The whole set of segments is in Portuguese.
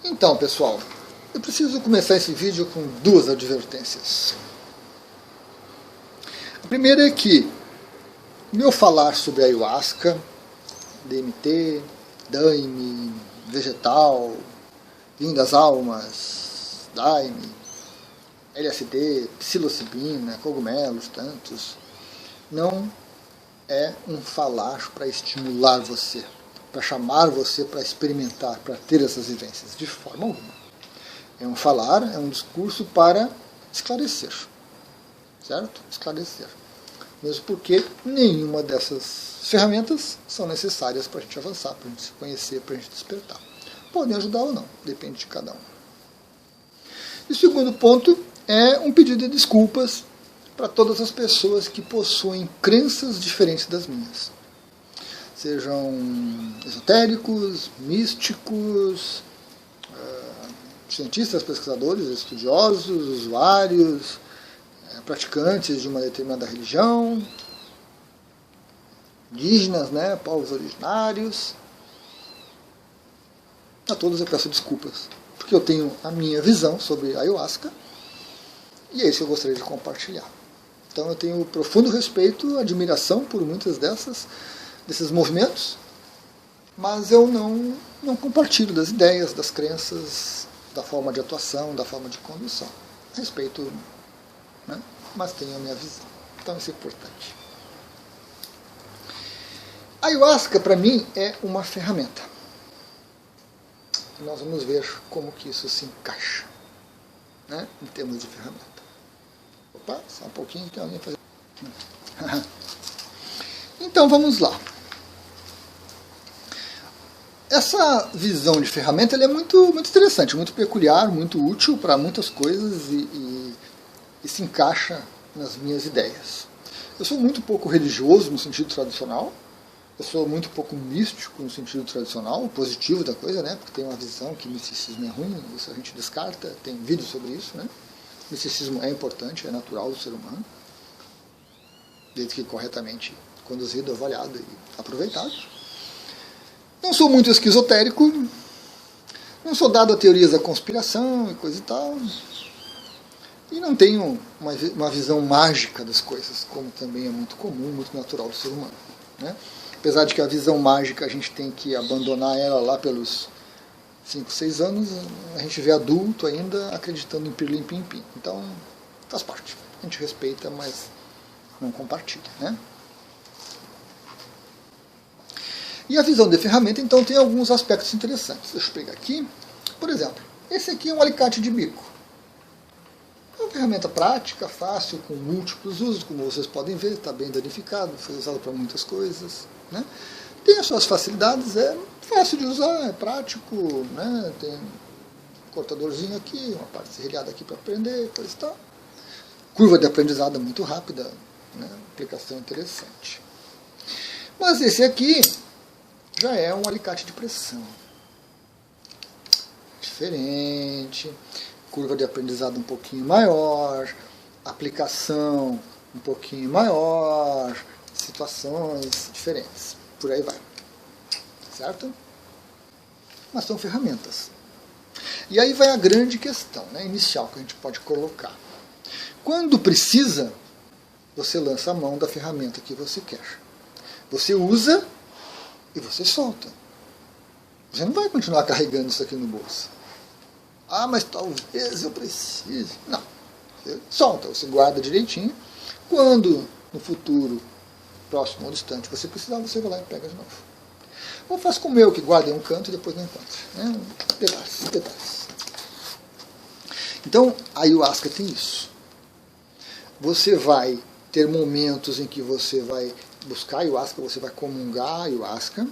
Então, pessoal, eu preciso começar esse vídeo com duas advertências. A primeira é que meu falar sobre ayahuasca, DMT, daime, vegetal, vinho das almas, daime, LSD, psilocibina, cogumelos, tantos, não é um falar para estimular você, para chamar você para experimentar, para ter essas vivências, de forma alguma. É um falar, é um discurso para esclarecer, certo? Esclarecer. Mesmo porque nenhuma dessas ferramentas são necessárias para a gente avançar, para a gente se conhecer, para a gente despertar. Podem ajudar ou não, depende de cada um. E o segundo ponto é um pedido de desculpas para todas as pessoas que possuem crenças diferentes das minhas. Sejam esotéricos, místicos, cientistas, pesquisadores, estudiosos, usuários, praticantes de uma determinada religião, indígenas, povos originários. A todos eu peço desculpas, porque eu tenho a minha visão sobre ayahuasca e é isso que eu gostaria de compartilhar. Então eu tenho profundo respeito, admiração por muitas desses movimentos, mas eu não compartilho das ideias, das crenças, da forma de atuação, da forma de condução. Respeito, mas tenho a minha visão. Então isso é importante. A ayahuasca, para mim, é uma ferramenta. Nós vamos ver como que isso se encaixa, em termos de ferramenta. Opa, só um pouquinho, tem alguém fazendo. Então vamos lá. Essa visão de ferramenta ela é muito interessante, muito peculiar, muito útil para muitas coisas e se encaixa nas minhas ideias. Eu sou muito pouco religioso no sentido tradicional, eu sou muito pouco místico no sentido tradicional, positivo da coisa, porque tem uma visão que misticismo é ruim, isso a gente descarta, tem vídeo sobre isso, Misticismo é importante, é natural do ser humano, desde que corretamente conduzido, avaliado e aproveitado. Não sou muito esquizotérico, não sou dado a teorias da conspiração e coisa e tal, e não tenho uma visão mágica das coisas, como também é muito comum, muito natural do ser humano. Apesar de que a visão mágica a gente tem que abandonar ela lá pelos 5, 6 anos, a gente vê adulto ainda acreditando em pirlim-pim-pim. Então, faz parte. A gente respeita, mas não compartilha. E a visão de ferramenta, então, tem alguns aspectos interessantes. Deixa eu pegar aqui. Por exemplo, esse aqui é um alicate de bico. É uma ferramenta prática, fácil, com múltiplos usos, como vocês podem ver, está bem danificado, foi usado para muitas coisas. Tem as suas facilidades, é fácil de usar, é prático, tem um cortadorzinho aqui, uma parte serrilhada aqui para aprender, coisa e tal. Curva de aprendizado muito rápida, aplicação interessante. Mas esse aqui já é um alicate de pressão. Diferente, curva de aprendizado um pouquinho maior, aplicação um pouquinho maior, situações diferentes. Por aí vai. Certo? Mas são ferramentas. E aí vai a grande questão, inicial, que a gente pode colocar. Quando precisa, você lança a mão da ferramenta que você quer. Você usa e você solta. Você não vai continuar carregando isso aqui no bolso. Ah, mas talvez eu precise. Não. Você solta, você guarda direitinho. Quando, no futuro, próximo ou distante, você precisar, você vai lá e pega de novo. Ou faz como eu, que guarda em um canto e depois não encontra. Pedaços. Então, a ayahuasca tem isso. Você vai ter momentos em que você vai buscar ayahuasca, você vai comungar ayahuasca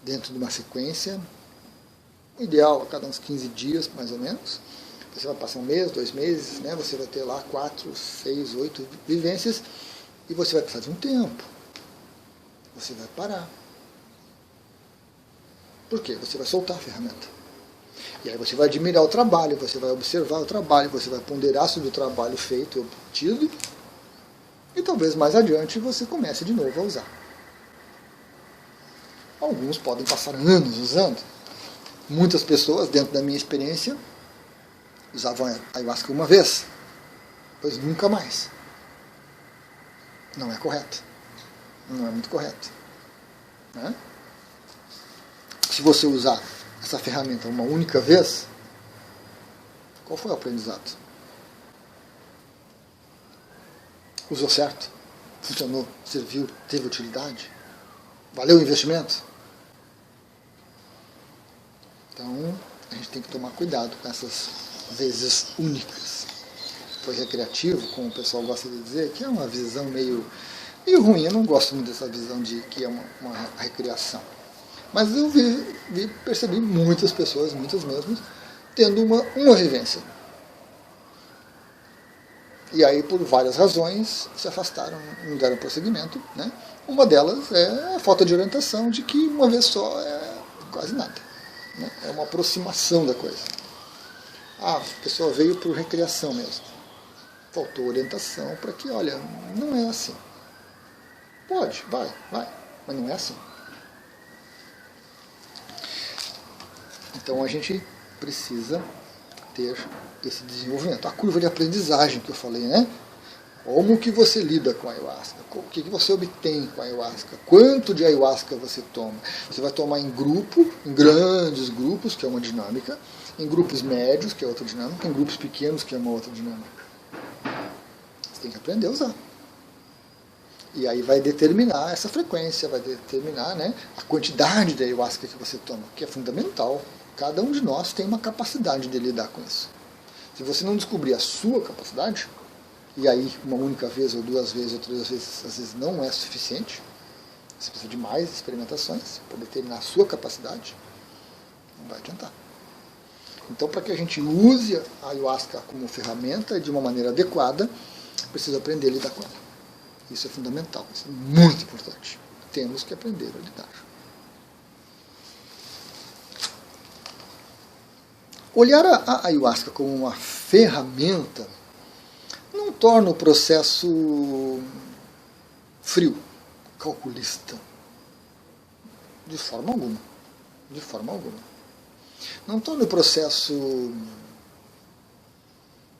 dentro de uma sequência, ideal a cada uns 15 dias, mais ou menos. Você vai passar 1 mês, 2 meses, você vai ter lá 4, 6, 8 vivências, e você vai precisar de um tempo. Você vai parar. Por quê? Você vai soltar a ferramenta. E aí você vai admirar o trabalho, você vai observar o trabalho, você vai ponderar sobre o trabalho feito e obtido, e talvez mais adiante você comece de novo a usar. Alguns podem passar anos usando, Muitas pessoas, dentro da minha experiência, usavam a ayahuasca uma vez, pois nunca mais. Não é correto. Não é muito correto. Né? Se você usar essa ferramenta uma única vez, qual foi o aprendizado? Usou certo? Funcionou? Serviu? Teve utilidade? Valeu o investimento? Então, a gente tem que tomar cuidado com essas vezes únicas. Foi recreativo, como o pessoal gosta de dizer, que é uma visão meio ruim. Eu não gosto muito dessa visão de que é uma recreação. Mas eu percebi muitas pessoas, muitas mesmo, tendo uma vivência. E aí, por várias razões, se afastaram, não deram prosseguimento. Né? Uma delas é a falta de orientação, de que uma vez só é quase nada. Né? É uma aproximação da coisa. A pessoa veio por recreação mesmo. Faltou orientação para que, olha, não é assim. Pode, vai, mas não é assim. Então a gente precisa ter esse desenvolvimento. A curva de aprendizagem que eu falei, né? Como que você lida com a ayahuasca? O que você obtém com a ayahuasca? Quanto de ayahuasca você toma? Você vai tomar em grupo, em grandes grupos, que é uma dinâmica, em grupos médios, que é outra dinâmica, em grupos pequenos, que é uma outra dinâmica. Você tem que aprender a usar. E aí vai determinar essa frequência, vai determinar, né, a quantidade de ayahuasca que você toma, que é fundamental. Cada um de nós tem uma capacidade de lidar com isso. Se você não descobrir a sua capacidade, e aí uma única vez, ou duas vezes, ou três vezes, às vezes não é suficiente, você precisa de mais experimentações para determinar a sua capacidade, não vai adiantar. Então, para que a gente use a ayahuasca como ferramenta de uma maneira adequada, precisa aprender a lidar com ela. Isso é fundamental, isso é muito importante. Temos que aprender a lidar. Olhar a ayahuasca como uma ferramenta não torna o processo frio, calculista. De forma alguma. De forma alguma. Não torna o processo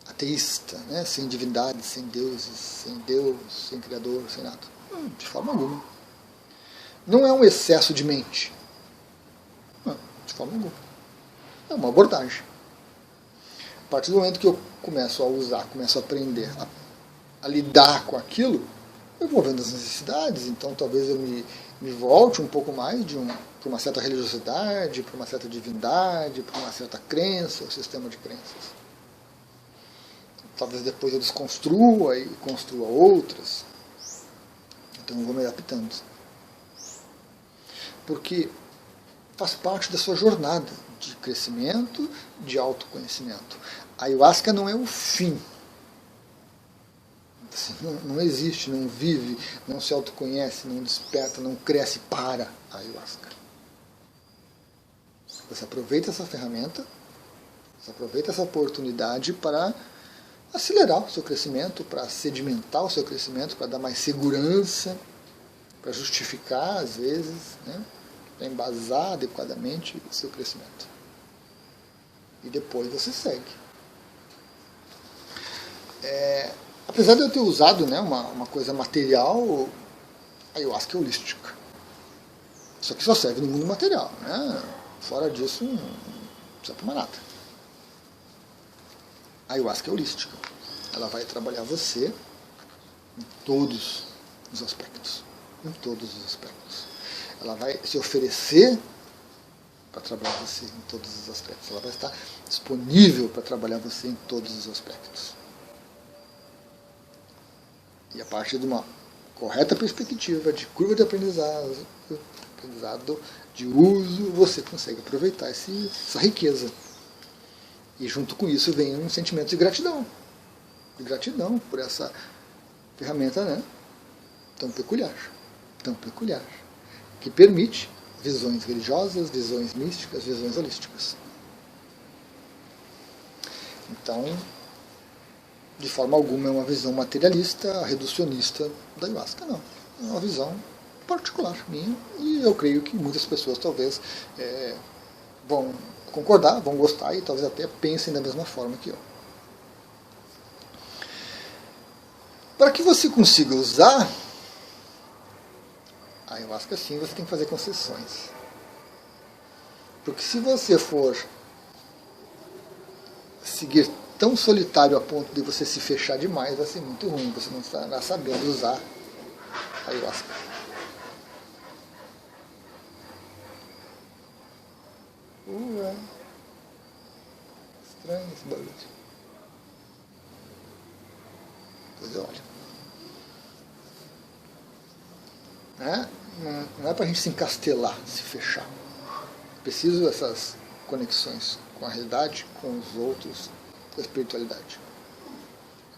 ateísta, né? Sem divindade, sem deuses, sem Deus, sem Criador, sem nada. De forma alguma. Não é um excesso de mente. Não, de forma alguma. É uma abordagem. A partir do momento que eu começo a usar, começo a aprender a lidar com aquilo, eu vou vendo as necessidades, então talvez eu me volte um pouco mais para uma certa religiosidade, para uma certa divindade, para uma certa crença, ou sistema de crenças. Talvez depois eu desconstrua e construa outras. Então eu vou me adaptando. Porque faz parte da sua jornada de crescimento, de autoconhecimento. A ayahuasca não é o fim. Você não existe, não vive, não se autoconhece, não desperta, não cresce para a ayahuasca. Você aproveita essa ferramenta, você aproveita essa oportunidade para acelerar o seu crescimento, para sedimentar o seu crescimento, para dar mais segurança, para justificar, às vezes, né, para embasar adequadamente o seu crescimento. E depois você segue. Apesar de eu ter usado, né, uma coisa material, a ayahuasca é holística. Isso aqui só serve no mundo material. Né? Fora disso, não serve para nada. A ayahuasca é holística. Ela vai trabalhar você em todos os aspectos. Em todos os aspectos. Ela vai se oferecer para trabalhar você em todos os aspectos. Ela vai estar disponível para trabalhar você em todos os aspectos. E a partir de uma correta perspectiva de curva de aprendizado de uso, você consegue aproveitar essa riqueza. E junto com isso vem um sentimento de gratidão. De gratidão por essa ferramenta, né, tão peculiar. Que permite visões religiosas, visões místicas, visões holísticas. Então, de forma alguma é uma visão materialista, reducionista da ayahuasca, não. É uma visão particular minha, e eu creio que muitas pessoas talvez vão concordar, vão gostar e talvez até pensem da mesma forma que eu. Para que você consiga usar a ayahuasca, sim, você tem que fazer concessões. Porque se você for seguir tão solitário a ponto de você se fechar demais, vai ser muito ruim, você não estará sabendo usar a ayahuasca. É estranho esse barulho. Pois olha. Não é para a gente se encastelar, se fechar. Preciso dessas conexões com a realidade, com os outros, com a espiritualidade.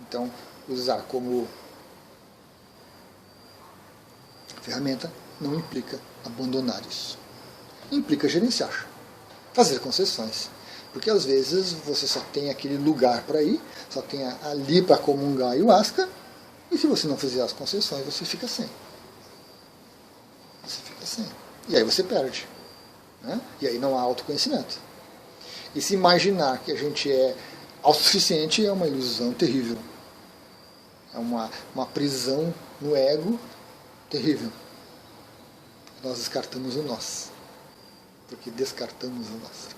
Então, usar como ferramenta não implica abandonar isso. Implica gerenciar, fazer concessões. Porque às vezes você só tem aquele lugar para ir, só tem ali para comungar a ayahuasca, e se você não fizer as concessões, você fica sem. Você fica sem. E aí você perde. Né? E aí não há autoconhecimento. E se imaginar que a gente é autossuficiente é uma ilusão terrível. É uma prisão no ego terrível. Nós descartamos o nós. Porque descartamos o nós.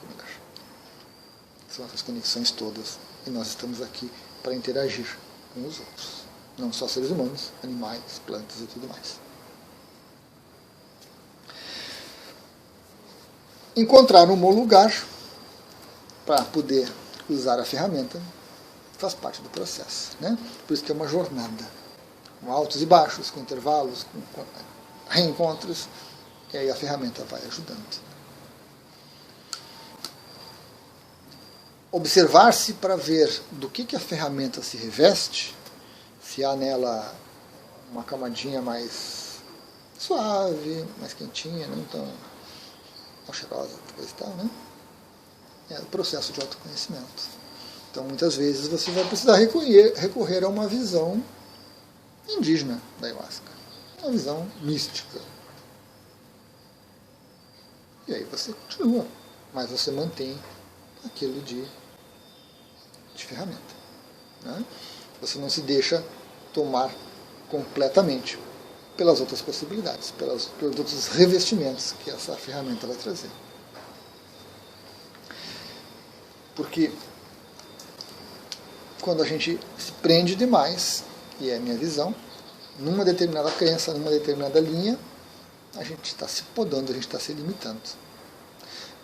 São essas conexões todas. E nós estamos aqui para interagir com os outros. Não só seres humanos, animais, plantas e tudo mais. Encontrar um bom lugar para poder usar a ferramenta faz parte do processo. Né? Por isso que é uma jornada. Com altos e baixos, com intervalos, com reencontros. E aí a ferramenta vai ajudando. Observar-se para ver do que a ferramenta se reveste, se há nela uma camadinha mais suave, mais quentinha, não tão cheirosa, coisa e tal, né? É o processo de autoconhecimento. Então, muitas vezes, você vai precisar recorrer a uma visão indígena da ayahuasca, uma visão mística. E aí você continua, mas você mantém aquilo de ferramenta. Né? Você não se deixa tomar completamente pelas outras possibilidades, pelos outros revestimentos que essa ferramenta vai trazer. Porque quando a gente se prende demais, e é a minha visão, numa determinada crença, numa determinada linha, a gente está se podando, a gente está se limitando.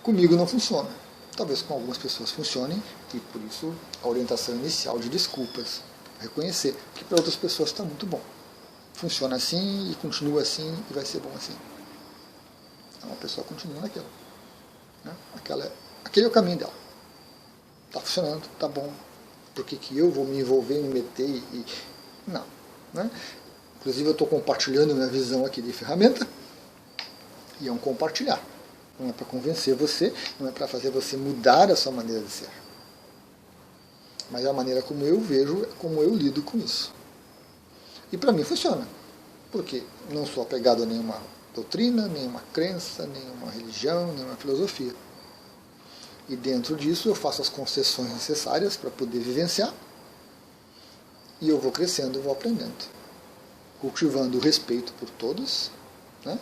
Comigo não funciona. Talvez com algumas pessoas funcione, e por isso a orientação inicial de desculpas. Reconhecer que para outras pessoas está muito bom. Funciona assim e continua assim e vai ser bom assim. Então a pessoa continua naquilo. Né? Aquele é o caminho dela. Está funcionando, está bom. Por que eu vou me envolver, me meter e... Não. Né? Inclusive eu estou compartilhando minha visão aqui de ferramenta, e é um compartilhar. Não é para convencer você, não é para fazer você mudar a sua maneira de ser. Mas é a maneira como eu vejo, como eu lido com isso. E para mim funciona. Porque não sou apegado a nenhuma doutrina, nenhuma crença, nenhuma religião, nenhuma filosofia. E dentro disso eu faço as concessões necessárias para poder vivenciar. E eu vou crescendo, vou aprendendo. Cultivando o respeito por todos, né?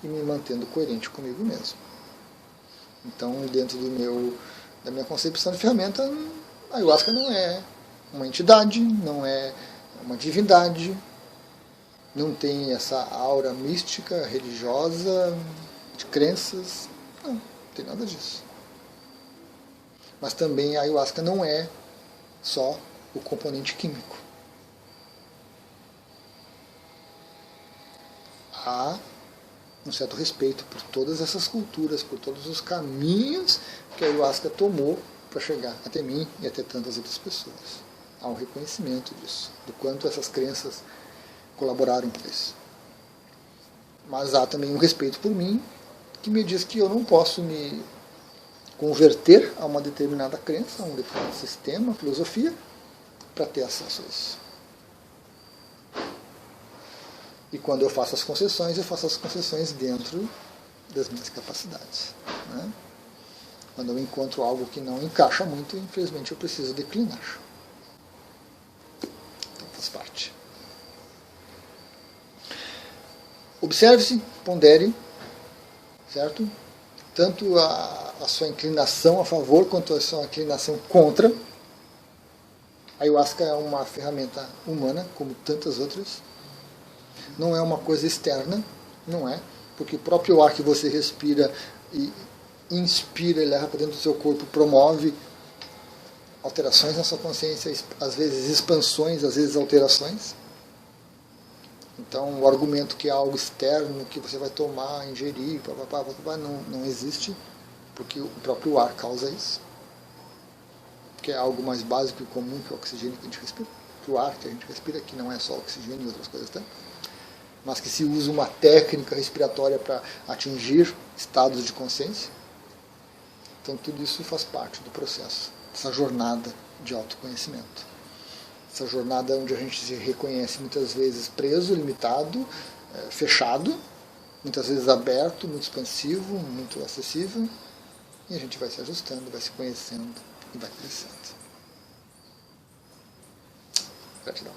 E me mantendo coerente comigo mesmo. Então, dentro da minha concepção de ferramenta, a ayahuasca não é uma entidade, não é uma divindade, não tem essa aura mística, religiosa, de crenças, não tem nada disso. Mas também a ayahuasca não é só o componente químico. Há um certo respeito por todas essas culturas, por todos os caminhos que a ayahuasca tomou para chegar até mim e até tantas outras pessoas. Há um reconhecimento disso, do quanto essas crenças colaboraram com isso. Mas há também um respeito por mim, que me diz que eu não posso me converter a uma determinada crença, a um determinado sistema, filosofia, para ter acesso a isso. E quando eu faço as concessões, eu faço as concessões dentro das minhas capacidades. Né? Quando eu encontro algo que não encaixa muito, infelizmente eu preciso declinar. Então faz parte. Observe-se, pondere, certo? Tanto a sua inclinação a favor quanto a sua inclinação contra. A ayahuasca é uma ferramenta humana, como tantas outras. Não é uma coisa externa, não é, porque o próprio ar que você respira e inspira e leva para dentro do seu corpo promove alterações na sua consciência, às vezes expansões, às vezes alterações. Então o argumento que é algo externo, que você vai tomar, ingerir, não existe, porque o próprio ar causa isso. Que é algo mais básico e comum que o oxigênio que a gente respira, que o ar que a gente respira, que não é só oxigênio e outras coisas, tá? Mas que se usa uma técnica respiratória para atingir estados de consciência. Então tudo isso faz parte do processo, essa jornada de autoconhecimento. Essa jornada onde a gente se reconhece muitas vezes preso, limitado, fechado, muitas vezes aberto, muito expansivo, muito acessível, e a gente vai se ajustando, vai se conhecendo e vai crescendo. Gratidão.